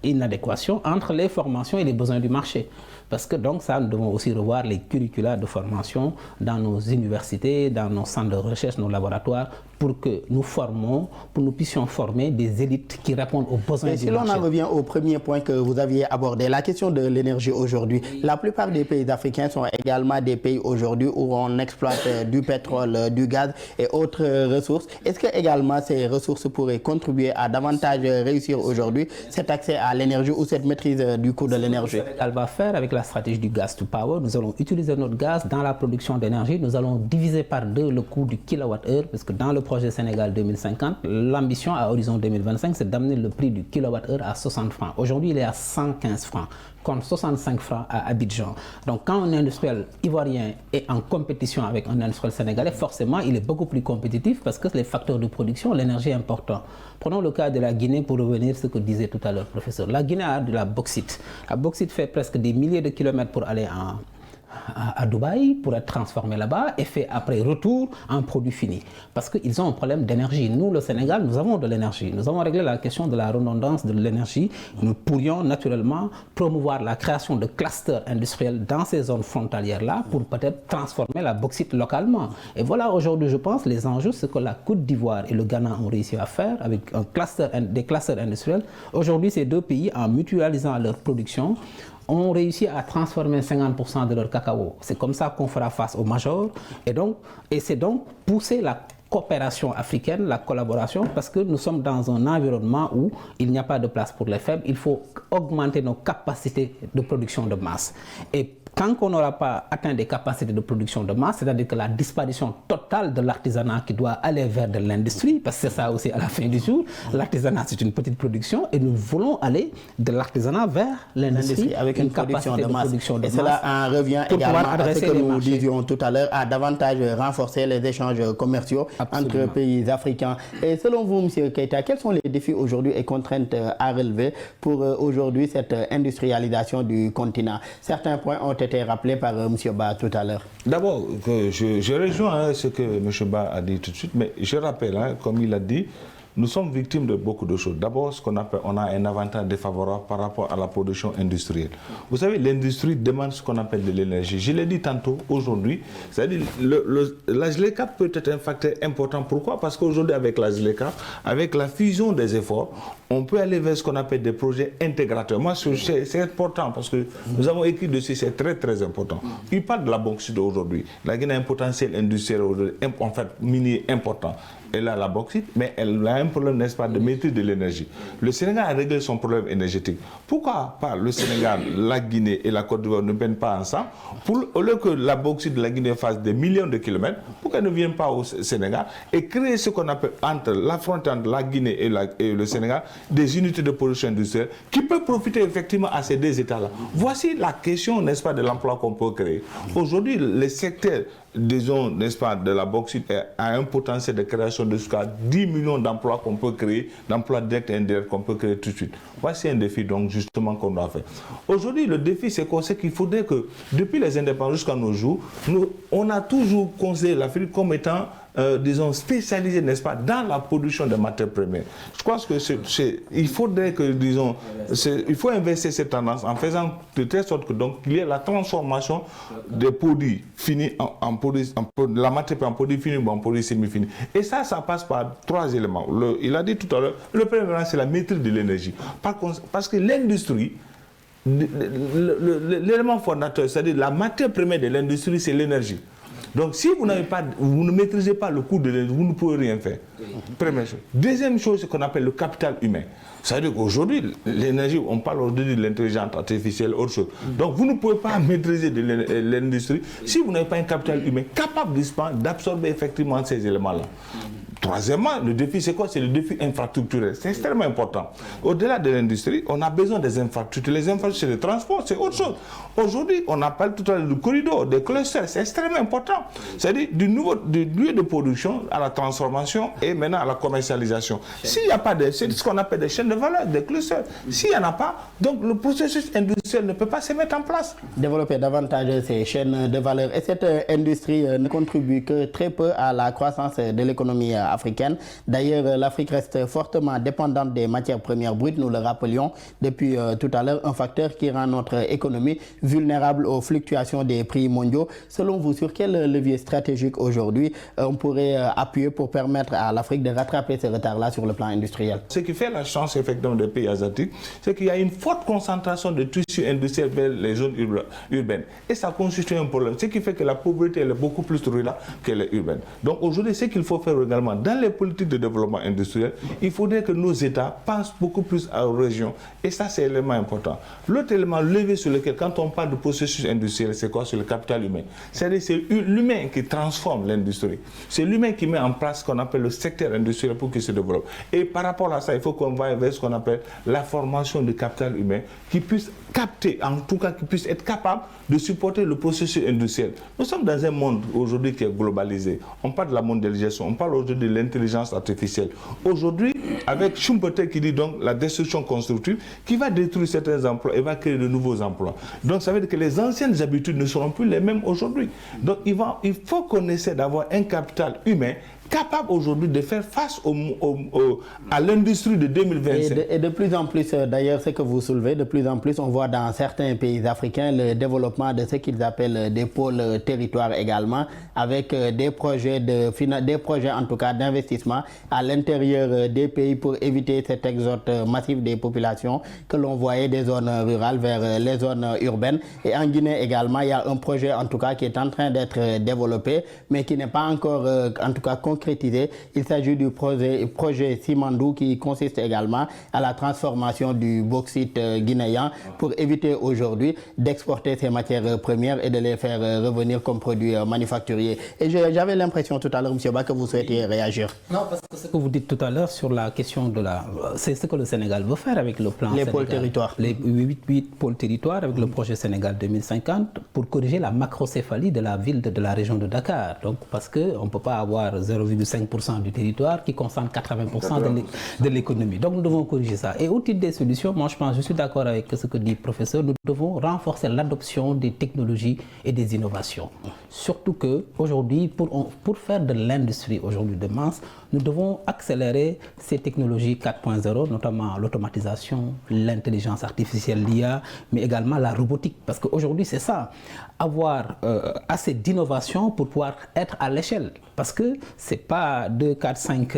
inadéquation entre les formations et les besoins du marché. Parce que donc ça, nous devons aussi revoir les curricula de formation dans nos universités, dans nos centres de recherche, nos laboratoires, pour que nous puissions former des élites qui répondent aux besoins du marché.
Si l'on en revient au premier point que vous aviez abordé, la question de l'énergie aujourd'hui, la plupart des pays africains sont également des pays aujourd'hui où on exploite du pétrole, du gaz et autres ressources. Est-ce que également ces ressources pourraient contribuer à davantage réussir aujourd'hui cet accès à l'énergie ou cette maîtrise du coût de l'énergie?
Elle va faire avec la stratégie du gas to power. Nous allons utiliser notre gaz dans la production d'énergie. Nous allons diviser par 2 le coût du kilowattheure, parce que dans le projet Sénégal 2050, l'ambition à horizon 2025, c'est d'amener le prix du kilowattheure à 60 francs. Aujourd'hui, il est à 115 francs, contre 65 francs à Abidjan. Donc quand un industriel ivoirien est en compétition avec un industriel sénégalais, forcément, il est beaucoup plus compétitif parce que les facteurs de production, l'énergie est important. Prenons le cas de la Guinée pour revenir à ce que disait tout à l'heure le professeur. La Guinée a de la bauxite. La bauxite fait presque des milliers de kilomètres pour aller à Dubaï pour être transformé là-bas et fait après retour en produit fini. Parce qu'ils ont un problème d'énergie. Nous, le Sénégal, nous avons de l'énergie. Nous avons réglé la question de la redondance de l'énergie. Nous pourrions naturellement promouvoir la création de clusters industriels dans ces zones frontalières-là pour peut-être transformer la bauxite localement. Et voilà aujourd'hui, je pense, les enjeux, ce que la Côte d'Ivoire et le Ghana ont réussi à faire avec des clusters industriels. Aujourd'hui, ces deux pays, en mutualisant leur production, ont réussi à transformer 50% de leur cacao. C'est comme ça qu'on fera face au major. Et c'est donc pousser la coopération africaine, la collaboration, parce que nous sommes dans un environnement où il n'y a pas de place pour les faibles. Il faut augmenter nos capacités de production de masse. Et tant qu'on n'aura pas atteint des capacités de production de masse, c'est-à-dire que la disparition totale de l'artisanat qui doit aller vers de l'industrie, parce que c'est ça aussi à la fin du jour, l'artisanat c'est une petite production et nous voulons aller de l'artisanat vers l'industrie
avec une production de masse. Et cela en revient également à ce que nous disions tout à l'heure, à davantage renforcer les échanges commerciaux entre pays africains. Et selon vous, M. Keita, quels sont les défis aujourd'hui et contraintes à relever pour aujourd'hui cette industrialisation du continent? Certains points ont été rappelé par M. Ba tout à l'heure.
D'abord, je rejoins ce que M. Ba a dit tout de suite, mais je rappelle, comme il a dit, nous sommes victimes de beaucoup de choses. D'abord, ce qu'on appelle, on a un avantage défavorable par rapport à la production industrielle. Vous savez, l'industrie demande ce qu'on appelle de l'énergie. Je l'ai dit tantôt, aujourd'hui, c'est-à-dire la ZLECAf peut être un facteur important. Pourquoi? Parce qu'aujourd'hui, avec la ZLECAf, avec la fusion des efforts, on peut aller vers ce qu'on appelle des projets intégrateurs. Moi, c'est important parce que nous avons écrit dessus, c'est très très important. Il parle de la bauxite aujourd'hui. La Guinée a un potentiel industriel, en fait, minier important. Elle a la bauxite, mais elle a un problème, n'est-ce pas, de maîtrise de l'énergie. Le Sénégal a réglé son problème énergétique. Pourquoi pas le Sénégal, la Guinée et la Côte d'Ivoire ne viennent pas ensemble au lieu que la bauxite de la Guinée fasse des millions de kilomètres, pourquoi ne viennent pas au Sénégal et créer ce qu'on appelle entre la frontière entre la Guinée et le Sénégal des unités de production industrielle qui peuvent profiter effectivement à ces deux États-là. Voici la question, n'est-ce pas, de l'emploi qu'on peut créer. Aujourd'hui, les secteurs, disons, n'est-ce pas, de la bauxite a un potentiel de création de jusqu'à 10 millions d'emplois qu'on peut créer, d'emplois directs et indirects qu'on peut créer tout de suite. Voici un défi donc justement qu'on doit faire. Aujourd'hui, le défi, c'est qu'on sait qu'il faudrait que, depuis les indépendances jusqu'à nos jours, on a toujours considéré l'Afrique comme étant disons, spécialisé, n'est-ce pas, dans la production de matières premières. Je pense que il faudrait que, disons, il faut inverser cette tendance en faisant de telle sorte que donc il y ait la transformation des produits finis en produits, la matière première en produits finis ou en produits semi-finis. Et ça passe par 3 éléments. Il a dit tout à l'heure, le premier élément, c'est la maîtrise de l'énergie. Parce que l'industrie, l'élément fondateur, c'est-à-dire la matière première de l'industrie, c'est l'énergie. Donc, si vous ne maîtrisez pas le coût de l'énergie, vous ne pouvez rien faire. Première chose. Deuxième chose, c'est ce qu'on appelle le capital humain. C'est-à-dire qu'aujourd'hui, l'énergie, on parle aujourd'hui de l'intelligence artificielle, autre chose. Donc, vous ne pouvez pas maîtriser l'industrie si vous n'avez pas un capital humain capable d'absorber effectivement ces éléments-là. Troisièmement, le défi, c'est quoi? C'est le défi infrastructurel. C'est extrêmement important. Au-delà de l'industrie, on a besoin des infrastructures. Les infrastructures, c'est le transport, c'est autre chose. Aujourd'hui, on appelle tout à l'heure du corridor, des clusters. C'est extrêmement important. C'est-à-dire du lieu de production à la transformation et maintenant à la commercialisation. S'il n'y a pas c'est ce qu'on appelle des chaînes de valeur, des clusters. S'il n'y en a pas, donc le processus industriel ne peut pas se mettre en place.
Développer davantage ces chaînes de valeur. Et cette industrie ne contribue que très peu à la croissance de l'économie africaine. D'ailleurs, l'Afrique reste fortement dépendante des matières premières brutes, nous le rappelions depuis tout à l'heure, un facteur qui rend notre économie vulnérable aux fluctuations des prix mondiaux. Selon vous, sur quel levier stratégique aujourd'hui on pourrait appuyer pour permettre à l'Afrique de rattraper ce retard-là sur le plan industriel?
Ce qui fait la chance effectivement des pays asiatiques, c'est qu'il y a une forte concentration de tissus industriels vers les zones urbaines. Et ça constitue un problème. Ce qui fait que la pauvreté elle est beaucoup plus rurale qu'elle est urbaine. Donc aujourd'hui, ce qu'il faut faire également dans les politiques de développement industriel, il faudrait que nos États pensent beaucoup plus aux régions. Et ça, c'est l'élément important. L'autre élément levé sur lequel, quand on parle de processus industriel, c'est quoi? C'est le capital humain. C'est-à-dire c'est l'humain qui transforme l'industrie. C'est l'humain qui met en place ce qu'on appelle le secteur industriel pour qu'il se développe. Et par rapport à ça, il faut qu'on vaille vers ce qu'on appelle la formation du capital humain qui puisse capter, en tout cas qui puisse être capable de supporter le processus industriel. Nous sommes dans un monde aujourd'hui qui est globalisé. On parle de la mondialisation, on parle aujourd'hui de l'intelligence artificielle. Aujourd'hui, avec Schumpeter qui dit donc la destruction constructive, qui va détruire certains emplois et va créer de nouveaux emplois. Donc ça veut dire que les anciennes habitudes ne seront plus les mêmes aujourd'hui. Donc il faut qu'on essaie d'avoir un capital humain capable aujourd'hui de faire face à l'industrie de 2025.
Et de plus en plus, d'ailleurs, ce que vous soulevez, de plus en plus, on voit dans certains pays africains le développement de ce qu'ils appellent des pôles territoires également, avec des projets en tout cas d'investissement à l'intérieur des pays pour éviter cet exode massif des populations que l'on voyait des zones rurales vers les zones urbaines. Et en Guinée également, il y a un projet en tout cas qui est en train d'être développé, mais qui n'est pas encore en tout cas concrétisé. Il s'agit du projet Simandou qui consiste également à la transformation du bauxite guinéen pour éviter aujourd'hui d'exporter ces matières premières et de les faire revenir comme produits manufacturiers. Et j'avais l'impression tout à l'heure, M. Ba, que vous souhaitiez réagir.
Non, parce que ce que vous dites tout à l'heure sur la question de c'est ce que le Sénégal veut faire avec le plan
Les pôles territoires.
Les 8 pôles territoires avec le projet Sénégal 2050 pour corriger la macrocéphalie de la ville de la région de Dakar. Donc, parce qu'on ne peut pas avoir 0,5% du territoire qui concentre 80% de l'économie. Donc nous devons corriger ça. Et au titre des solutions, moi je suis d'accord avec ce que dit le professeur, nous devons renforcer l'adoption des technologies et des innovations. Surtout qu'aujourd'hui, pour faire de l'industrie aujourd'hui de masse, nous devons accélérer ces technologies 4.0, notamment l'automatisation, l'intelligence artificielle, l'IA, mais également la robotique. Parce qu'aujourd'hui, c'est ça, avoir assez d'innovation pour pouvoir être à l'échelle. Parce que c'est pas 2, 4, 5,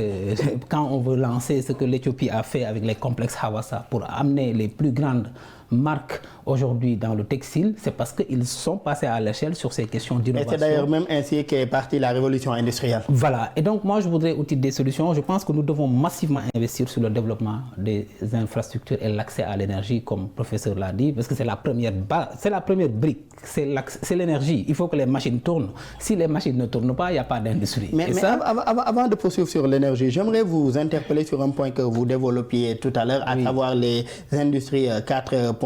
quand on veut lancer ce que l'Éthiopie a fait avec les complexes Hawassa pour amener les plus grandes marques aujourd'hui dans le textile, c'est parce qu'ils sont passés à l'échelle sur ces questions d'innovation.
Et c'est d'ailleurs même ainsi qu'est partie la révolution industrielle.
Voilà. Et donc moi je voudrais, au titre des solutions, je pense que nous devons massivement investir sur le développement des infrastructures et l'accès à l'énergie, comme le professeur l'a dit, parce que c'est la première base, c'est la première brique, c'est l'énergie. Il faut que les machines tournent. Si les machines ne tournent pas, il n'y a pas d'industrie.
Mais avant de poursuivre sur l'énergie, j'aimerais vous interpeller sur un point que vous développiez tout à l'heure, à savoir les industries 4.0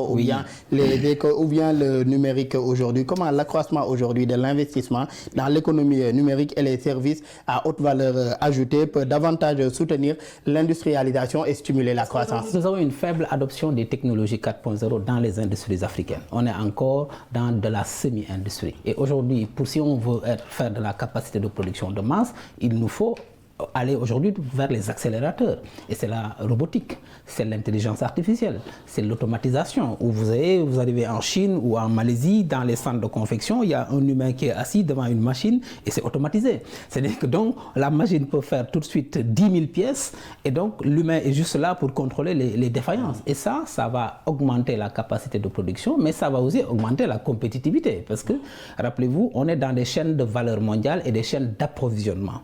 ou bien le numérique aujourd'hui. Comment l'accroissement aujourd'hui de l'investissement dans l'économie numérique et les services à haute valeur ajoutée peut davantage soutenir l'industrialisation et stimuler la croissance?
Nous avons une faible adoption des technologies 4.0 dans les industries africaines. On est encore dans de la semi-industrie. Et aujourd'hui, si on veut faire de la capacité de production de masse, il nous faut aller aujourd'hui vers les accélérateurs. Et c'est la robotique, c'est l'intelligence artificielle, c'est l'automatisation. Où vous arrivez en Chine ou en Malaisie, dans les centres de confection, il y a un humain qui est assis devant une machine et c'est automatisé. C'est-à-dire que donc la machine peut faire tout de suite 10 000 pièces et donc l'humain est juste là pour contrôler les défaillances. Et ça va augmenter la capacité de production, mais ça va aussi augmenter la compétitivité. Parce que, rappelez-vous, on est dans des chaînes de valeur mondiale et des chaînes d'approvisionnement.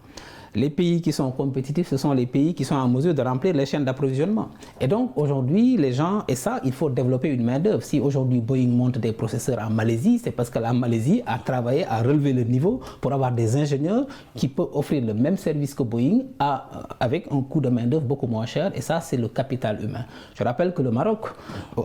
les pays qui sont compétitifs, ce sont les pays qui sont en mesure de remplir les chaînes d'approvisionnement. Et donc aujourd'hui, les gens, et ça, il faut développer une main-d'œuvre. Si aujourd'hui Boeing monte des processeurs en Malaisie, c'est parce que la Malaisie a travaillé à relever le niveau pour avoir des ingénieurs qui peuvent offrir le même service que Boeing avec un coût de main-d'œuvre beaucoup moins cher. Et ça, c'est le capital humain. Je rappelle que le Maroc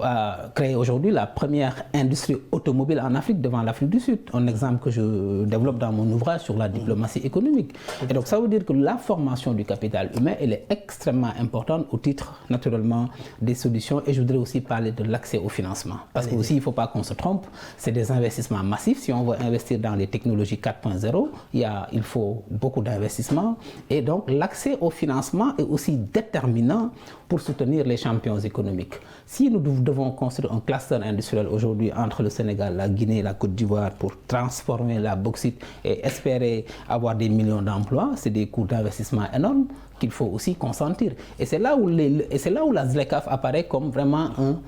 a créé aujourd'hui la première industrie automobile en Afrique devant l'Afrique du Sud. Un exemple que je développe dans mon ouvrage sur la diplomatie économique. Et donc ça veut dire que la formation du capital humain, elle est extrêmement importante au titre naturellement des solutions. Et je voudrais aussi parler de l'accès au financement. Parce qu'aussi, il ne faut pas qu'on se trompe, c'est des investissements massifs. Si on veut investir dans les technologies 4.0, il faut beaucoup d'investissements. Et donc l'accès au financement est aussi déterminant pour soutenir les champions économiques. Si nous devons construire un cluster industriel aujourd'hui entre le Sénégal, la Guinée et la Côte d'Ivoire pour transformer la bauxite et espérer avoir des millions d'emplois, c'est des coûts d'investissement énormes qu'il faut aussi consentir. Et c'est là où la ZLECAf apparaît comme vraiment un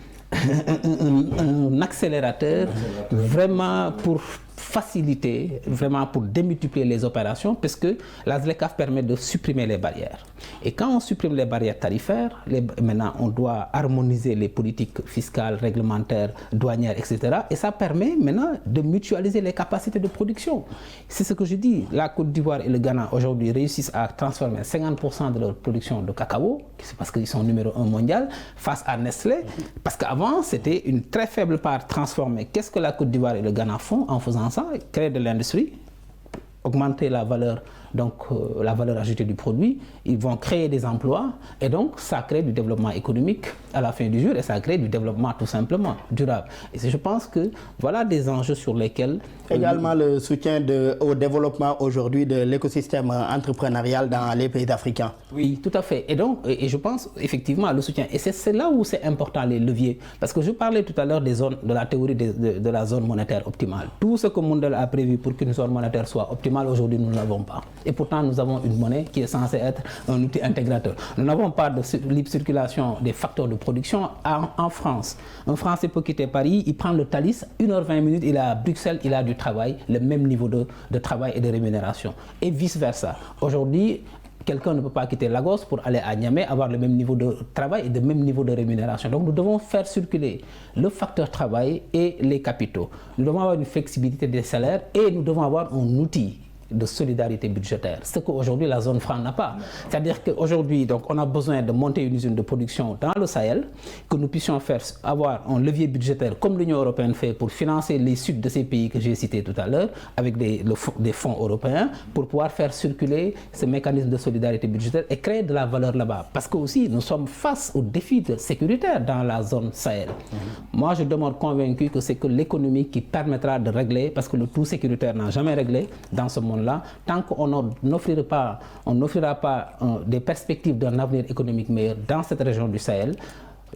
accélérateur, vraiment pour faciliter, vraiment pour démultiplier les opérations, parce que la ZLECAf permet de supprimer les barrières. Et quand on supprime les barrières tarifaires, maintenant on doit harmoniser les politiques fiscales, réglementaires, douanières, etc. Et ça permet maintenant de mutualiser les capacités de production. C'est ce que je dis. La Côte d'Ivoire et le Ghana aujourd'hui réussissent à transformer 50% de leur production de cacao, c'est parce qu'ils sont numéro 1 mondial, face à Nestlé, parce qu'avant c'était une très faible part transformée. Qu'est-ce que la Côte d'Ivoire et le Ghana font en faisant ça? Créer de l'industrie, augmenter la valeur, donc la valeur ajoutée du produit, ils vont créer des emplois et donc ça crée du développement économique à la fin du jour et ça crée du développement tout simplement durable. Et je pense que voilà des enjeux sur lesquels...
Également le soutien au développement aujourd'hui de l'écosystème entrepreneurial dans les pays africains.
Oui, tout à fait. Et donc, et je pense effectivement le soutien. Et c'est là où c'est important les leviers. Parce que je parlais tout à l'heure des zones, de la théorie de la zone monétaire optimale. Tout ce que Mundell a prévu pour qu'une zone monétaire soit optimale, aujourd'hui nous ne l'avons pas. Et pourtant nous avons une monnaie qui est censée être un outil intégrateur. Nous n'avons pas de libre circulation des facteurs de production en France. Un Français peut quitter Paris, il prend le Thalys, 1h20, il est à Bruxelles, il a du travail, le même niveau de travail et de rémunération. Et vice-versa. Aujourd'hui, quelqu'un ne peut pas quitter Lagos pour aller à Niamey, avoir le même niveau de travail et le même niveau de rémunération. Donc nous devons faire circuler le facteur travail et les capitaux. Nous devons avoir une flexibilité des salaires et nous devons avoir un outil de solidarité budgétaire, ce qu'aujourd'hui la zone franc n'a pas. C'est-à-dire qu'aujourd'hui, on a besoin de monter une usine de production dans le Sahel, que nous puissions avoir un levier budgétaire comme l'Union européenne fait pour financer les suds de ces pays que j'ai cités tout à l'heure, avec des fonds européens, pour pouvoir faire circuler ce mécanisme de solidarité budgétaire et créer de la valeur là-bas. Parce que aussi, nous sommes face aux défis sécuritaires dans la zone Sahel. Moi, je demeure convaincu que c'est que l'économie qui permettra de régler, parce que le tout sécuritaire n'a jamais réglé dans ce monde là, tant qu'on n'offrira pas des perspectives d'un avenir économique meilleur dans cette région du Sahel,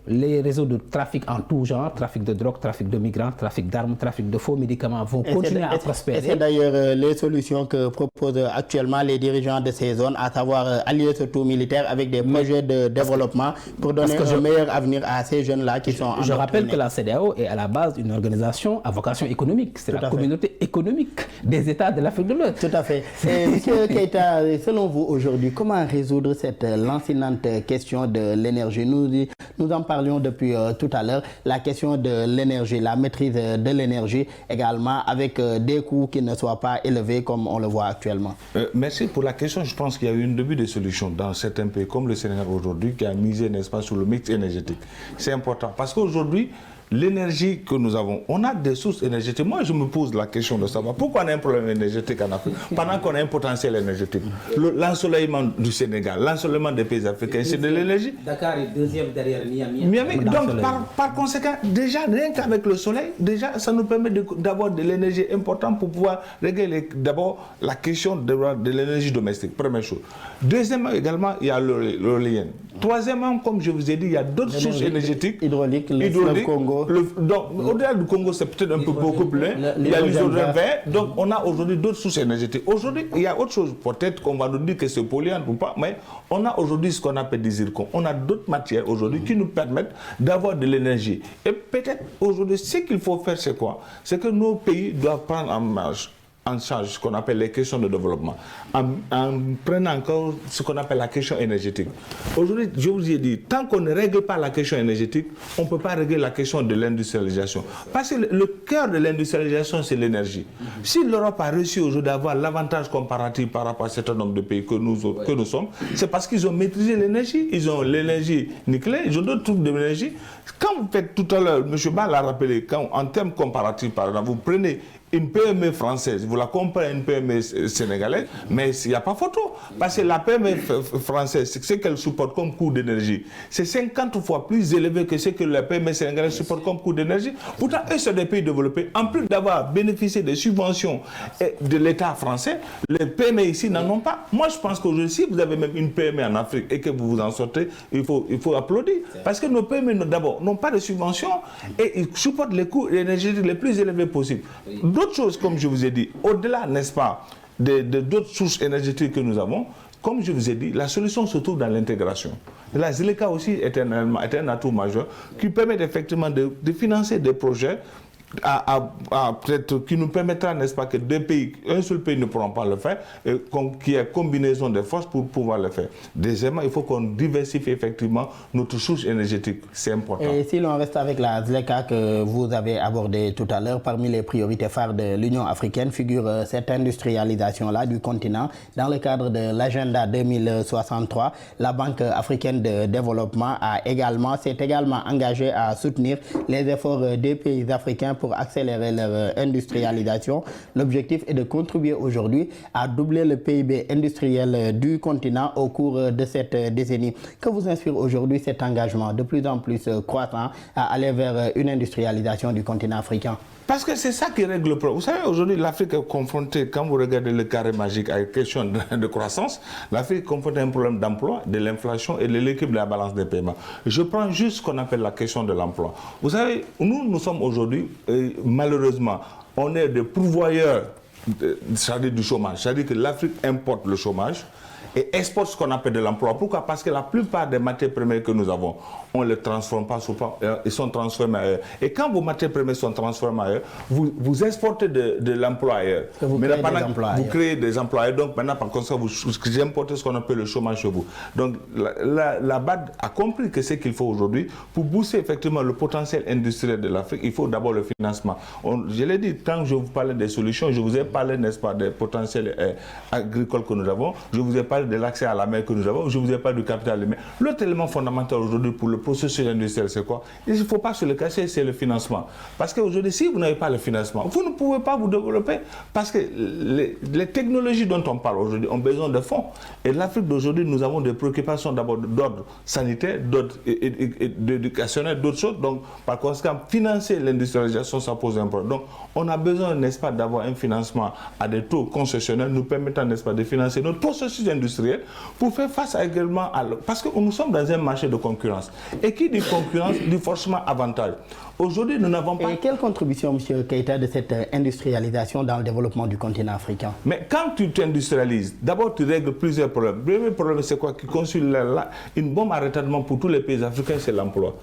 les réseaux de trafic en tout genre, trafic de drogue, trafic de migrants, trafic d'armes, trafic de faux médicaments vont continuer à prospérer.
Et c'est d'ailleurs les solutions que proposent actuellement les dirigeants de ces zones, à savoir allier ce tout militaire avec des projets de développement pour donner un meilleur avenir à ces jeunes-là qui sont en...
Je rappelle que la CEDEAO est à la base une organisation à vocation économique. C'est la communauté économique des États de l'Afrique de l'Ouest.
Tout à fait. Monsieur Keïta, selon vous aujourd'hui, comment résoudre cette lancinante question de l'énergie? Nous en parlions depuis tout à l'heure, la question de l'énergie, la maîtrise de l'énergie également, avec des coûts qui ne soient pas élevés comme on le voit actuellement.
Merci pour la question. Je pense qu'il y a eu une début de solution dans certains pays comme le Sénégal aujourd'hui qui a misé, n'est-ce pas, sur le mix énergétique. C'est important parce qu'aujourd'hui, l'énergie que nous avons, on a des sources énergétiques. Moi, je me pose la question de savoir pourquoi on a un problème énergétique en Afrique, pendant qu'on a un potentiel énergétique. L'ensoleillement du Sénégal, l'ensoleillement des pays africains, c'est de l'énergie.
Dakar est deuxième derrière Miami.
Donc, par conséquent, déjà, rien qu'avec le soleil, déjà, ça nous permet d'avoir de l'énergie importante pour pouvoir régler d'abord la question de l'énergie domestique, première chose. Deuxièmement, également, il y a l'éolienne. Troisièmement, comme je vous ai dit, il y a d'autres sources énergétiques.
Hydraulique, le Congo.
Donc, au-delà du Congo, c'est peut-être un peu beaucoup plus loin. Il y a l'hydrogène vert. Donc, on a aujourd'hui d'autres sources énergétiques. Aujourd'hui, il y a autre chose. Peut-être qu'on va nous dire que c'est polluant ou pas, mais on a aujourd'hui ce qu'on appelle des zircons. On a d'autres matières aujourd'hui qui nous permettent d'avoir de l'énergie. Et peut-être aujourd'hui, ce qu'il faut faire, c'est quoi? C'est que nos pays doivent prendre en marche en charge ce qu'on appelle les questions de développement, en prenant encore ce qu'on appelle la question énergétique. Aujourd'hui, je vous ai dit, tant qu'on ne règle pas la question énergétique, on ne peut pas régler la question de l'industrialisation. Parce que le cœur de l'industrialisation, c'est l'énergie. Si l'Europe a réussi aujourd'hui à avoir l'avantage comparatif par rapport à un certain nombre de pays que nous sommes, c'est parce qu'ils ont maîtrisé l'énergie. Ils ont l'énergie nucléaire, ils ont d'autres trucs d'énergie. Quand vous faites tout à l'heure, M. Ba l'a rappelé, quand, en termes comparatifs, par exemple, vous prenez une PME française, vous la comparez à une PME sénégalaise, mais il n'y a pas photo. Parce que la PME française, ce qu'elle supporte comme coût d'énergie, c'est 50 fois plus élevé que ce que la PME sénégalaise supporte comme coût d'énergie. Pourtant, eux sont des pays développés. En plus d'avoir bénéficié des subventions de l'État français, les PME ici n'en ont pas. Moi, je pense qu'aujourd'hui, si vous avez même une PME en Afrique et que vous vous en sortez, il faut applaudir. Parce que nos PME, d'abord, n'ont pas de subventions et ils supportent les coûts énergétiques les plus élevés possibles. D'autres choses, comme je vous ai dit, au-delà, n'est-ce pas, d'autres sources énergétiques que nous avons, comme je vous ai dit, la solution se trouve dans l'intégration. La ZLECA aussi est un atout majeur qui permet effectivement de financer des projets peut-être qui nous permettra, n'est-ce pas, que un seul pays ne pourra pas le faire, et qu'il y ait combinaison des forces pour pouvoir le faire. Deuxièmement, il faut qu'on diversifie effectivement notre source énergétique. C'est important.
Et si l'on reste avec la ZLECA que vous avez abordée tout à l'heure, parmi les priorités phares de l'Union africaine figure cette industrialisation-là du continent. Dans le cadre de l'agenda 2063, la Banque africaine de développement s'est également engagée à soutenir les efforts des pays africains pour accélérer leur industrialisation. L'objectif est de contribuer aujourd'hui à doubler le PIB industriel du continent au cours de cette décennie. Que vous inspire aujourd'hui cet engagement de plus en plus croissant à aller vers une industrialisation du continent africain?
Parce que c'est ça qui règle le problème. Vous savez, aujourd'hui, l'Afrique est confrontée, quand vous regardez le carré magique à une question de croissance, l'Afrique est confrontée à un problème d'emploi, de l'inflation et de l'équilibre de la balance des paiements. Je prends juste ce qu'on appelle la question de l'emploi. Vous savez, nous sommes aujourd'hui, malheureusement, on est des pourvoyeurs du chômage. C'est-à-dire que l'Afrique importe le chômage et exporte ce qu'on appelle de l'emploi. Pourquoi? Parce que la plupart des matières premières que nous avons, on ne les transforme pas, ils sont transformés ailleurs. Et quand vos matières premières sont transformées ailleurs, vous exportez de l'emploi ailleurs.
Vous
créez des emplois ailleurs. Donc maintenant, par contre, vous importez ce qu'on appelle le chômage chez vous. Donc la BAD a compris que ce qu'il faut aujourd'hui, pour booster effectivement le potentiel industriel de l'Afrique, il faut d'abord le financement. Je l'ai dit, quand je vous parlais des solutions, je vous ai parlé, n'est-ce pas, des potentiels agricoles que nous avons, je vous ai parlé de l'accès à la mer que nous avons, je vous ai parlé du capital humain. L'autre élément fondamental aujourd'hui pour le processus industriel, c'est quoi? Il ne faut pas se le cacher, c'est le financement. Parce qu'aujourd'hui, si vous n'avez pas le financement, vous ne pouvez pas vous développer. Parce que les technologies dont on parle aujourd'hui ont besoin de fonds. Et l'Afrique d'aujourd'hui, nous avons des préoccupations d'abord d'ordre sanitaire, d'ordre éducationnel, d'autres choses. Donc, par conséquent, financer l'industrialisation, ça pose un problème. Donc, on a besoin, n'est-ce pas, d'avoir un financement à des taux concessionnels nous permettant, n'est-ce pas, de financer notre processus industriel pour faire face également à... Parce que nous sommes dans un marché de concurrence. Et qui dit concurrence dit forcément avantage. Aujourd'hui, nous n'avons pas...
Et quelle contribution, M. Keïta, de cette industrialisation dans le développement du continent africain?
Mais quand tu t'industrialises, d'abord tu règles plusieurs problèmes. Le premier problème, c'est quoi? Qui constitue une bombe à retardement pour tous les pays africains, c'est l'emploi.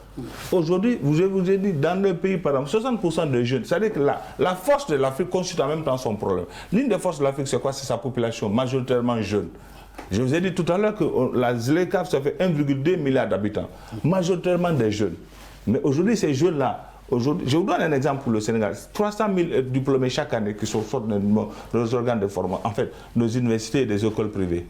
Aujourd'hui, je vous ai dit, dans le pays, par exemple, 60% de jeunes, c'est-à-dire que la force de l'Afrique constitue en même temps son problème. L'une des forces de l'Afrique, c'est quoi? C'est sa population majoritairement jeune. Je vous ai dit tout à l'heure que la ZLECA, ça fait 1,2 milliard d'habitants, majoritairement des jeunes. Mais aujourd'hui, ces jeunes-là, je vous donne un exemple pour le Sénégal. 300 000 diplômés chaque année qui sont sortis de nos organes de formation, en fait, nos universités et des écoles privées.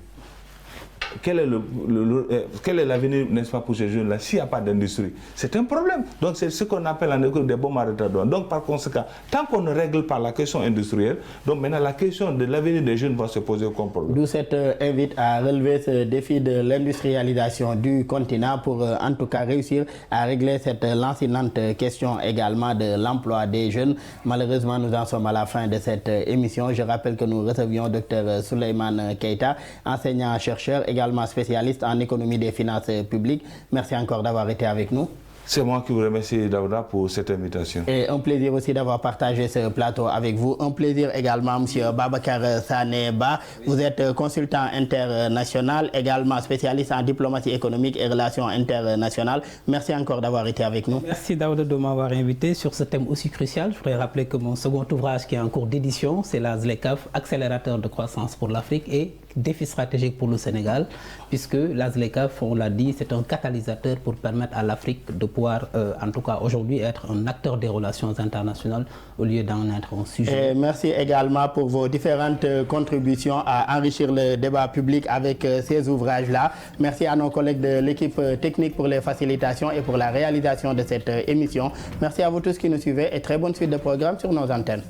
Quel est l'avenir, n'est-ce pas, pour ces jeunes-là s'il n'y a pas d'industrie? C'est un problème. Donc c'est ce qu'on appelle en école des bombes à retardement. Donc par conséquent, tant qu'on ne règle pas la question industrielle, donc maintenant la question de l'avenir des jeunes va se poser comme problème.
D'où cette invite à relever ce défi de l'industrialisation du continent pour en tout cas réussir à régler cette lancinante question également de l'emploi des jeunes. Malheureusement, nous en sommes à la fin de cette émission. Je rappelle que nous recevions Dr Souleymane Keïta, enseignant-chercheur, également spécialiste en économie des finances publiques. Merci encore d'avoir été avec nous.
C'est moi qui vous remercie, Daouda, pour cette invitation.
Et un plaisir aussi d'avoir partagé ce plateau avec vous. Un plaisir également, M. Babacar Sané Ba. Vous êtes consultant international, également spécialiste en diplomatie économique et relations internationales. Merci encore d'avoir été avec nous.
Merci Daouda de m'avoir invité sur ce thème aussi crucial. Je voudrais rappeler que mon second ouvrage qui est en cours d'édition, c'est la ZLECAf, accélérateur de croissance pour l'Afrique et défi stratégique pour le Sénégal, puisque la ZLECAf, on l'a dit, c'est un catalyseur pour permettre à l'Afrique de pouvoir, en tout cas aujourd'hui, être un acteur des relations internationales au lieu d'en être un sujet.
Et merci également pour vos différentes contributions à enrichir le débat public avec ces ouvrages-là. Merci à nos collègues de l'équipe technique pour les facilitations et pour la réalisation de cette émission. Merci à vous tous qui nous suivez et très bonne suite de programme sur nos antennes.